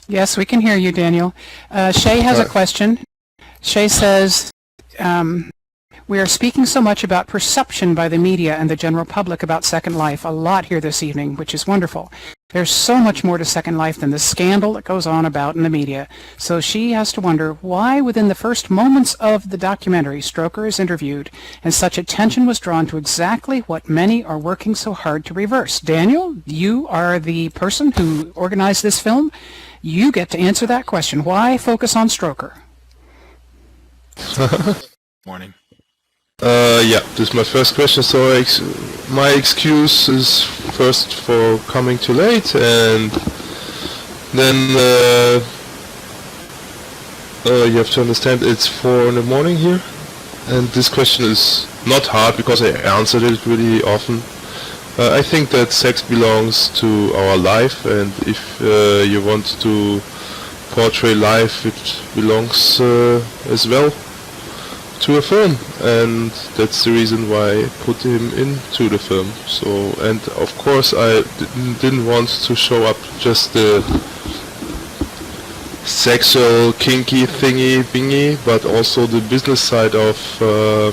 Yes, we can hear you, Daniel. Shay has a question. Shay says, we are speaking so much about perception by the media and the general public about Second Life a lot here this evening, which is wonderful. There's so much more to Second Life than the scandal that goes on about in the media. So she has to wonder why within the first moments of the documentary Stroker is interviewed and such attention was drawn to exactly what many are working so hard to reverse. Daniel, you are the person who organized this film. You get to answer that question. Why focus on Stroker? Morning. Yeah, this is my first question. So my excuse is first for coming too late, and then you have to understand it's 4 in the morning here, and this question is not hard because I answered it really often. I think that sex belongs to our life, and if you want to portray life, it belongs as well to a film, and that's the reason why I put him into the film. So, and of course I didn't want to show up just the sexual kinky thingy bingy, but also the business side of the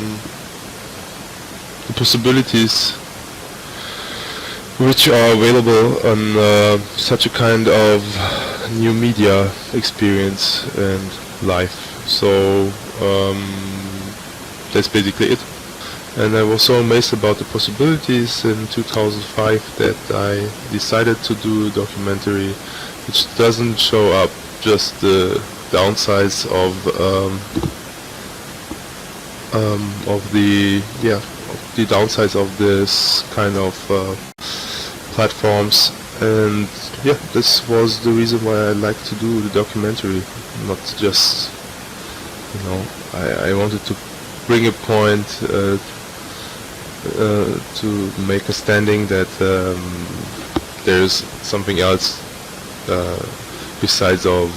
possibilities which are available on such a kind of new media experience and life. So that's basically it. And I was so amazed about the possibilities in 2005 that I decided to do a documentary which doesn't show up just the downsides of the downsides of this kind of platforms. And yeah, this was the reason why I like to do the documentary, not just, you know, I wanted to bring a point to make a standing that there's something else besides of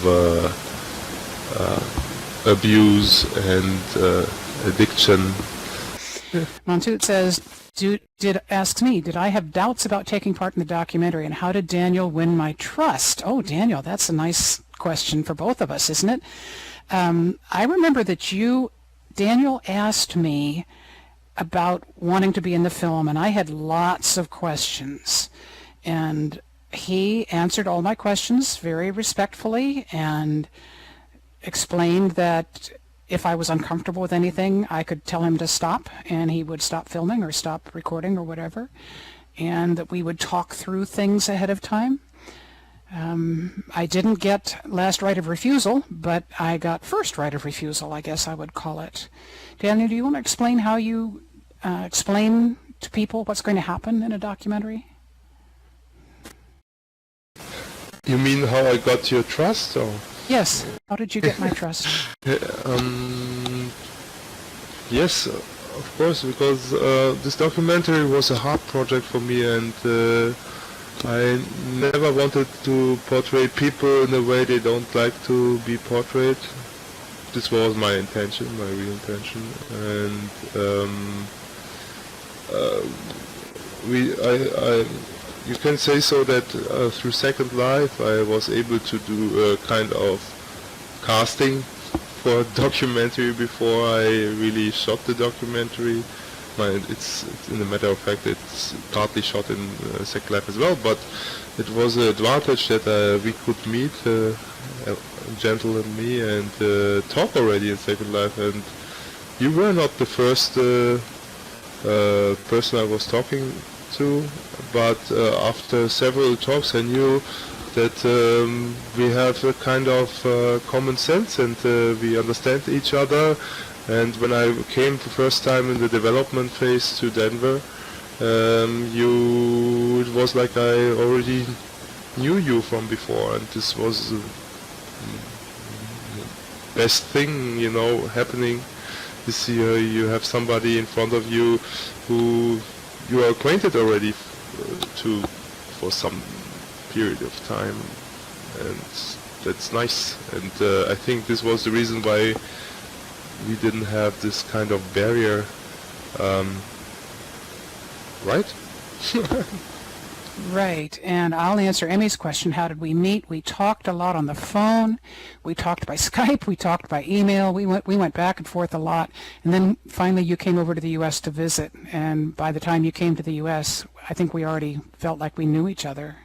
abuse and addiction. Montoot says, asks me, did I have doubts about taking part in the documentary, and how did Daniel win my trust? Oh, Daniel, that's a nice question for both of us, isn't it? I remember that Daniel asked me about wanting to be in the film, and I had lots of questions. And he answered all my questions very respectfully and explained that if I was uncomfortable with anything, I could tell him to stop, and he would stop filming or stop recording or whatever, and that we would talk through things ahead of time. I didn't get last right of refusal, but I got first right of refusal, I guess I would call it. Daniel, do you want to explain how you explain to people what's going to happen in a documentary? You mean how I got your trust, or? Yes. How did you get my trust? Yes, of course, because this documentary was a hard project for me, and I never wanted to portray people in a way they don't like to be portrayed. This was my intention, my real intention, and you can say so that through Second Life I was able to do a kind of casting for a documentary before I really shot the documentary. It's in a matter of fact, it's partly shot in Second Life as well, but it was an advantage that we could meet, Gentle and me, and talk already in Second Life. And you were not the first person I was talking to, but after several talks I knew that we have a kind of common sense, and we understand each other. And when I came the first time in the development phase to Denver, it was like I already knew you from before, and this was the best thing, you know, happening. You have somebody in front of you who you are acquainted already for some period of time, and that's nice. And I think this was the reason why we didn't have this kind of barrier, right? Right, and I'll answer Emmy's question. How did we meet? We talked a lot on the phone. We talked by Skype. We talked by email. We went back and forth a lot, and then finally you came over to the U.S. to visit. And by the time you came to the U.S., I think we already felt like we knew each other.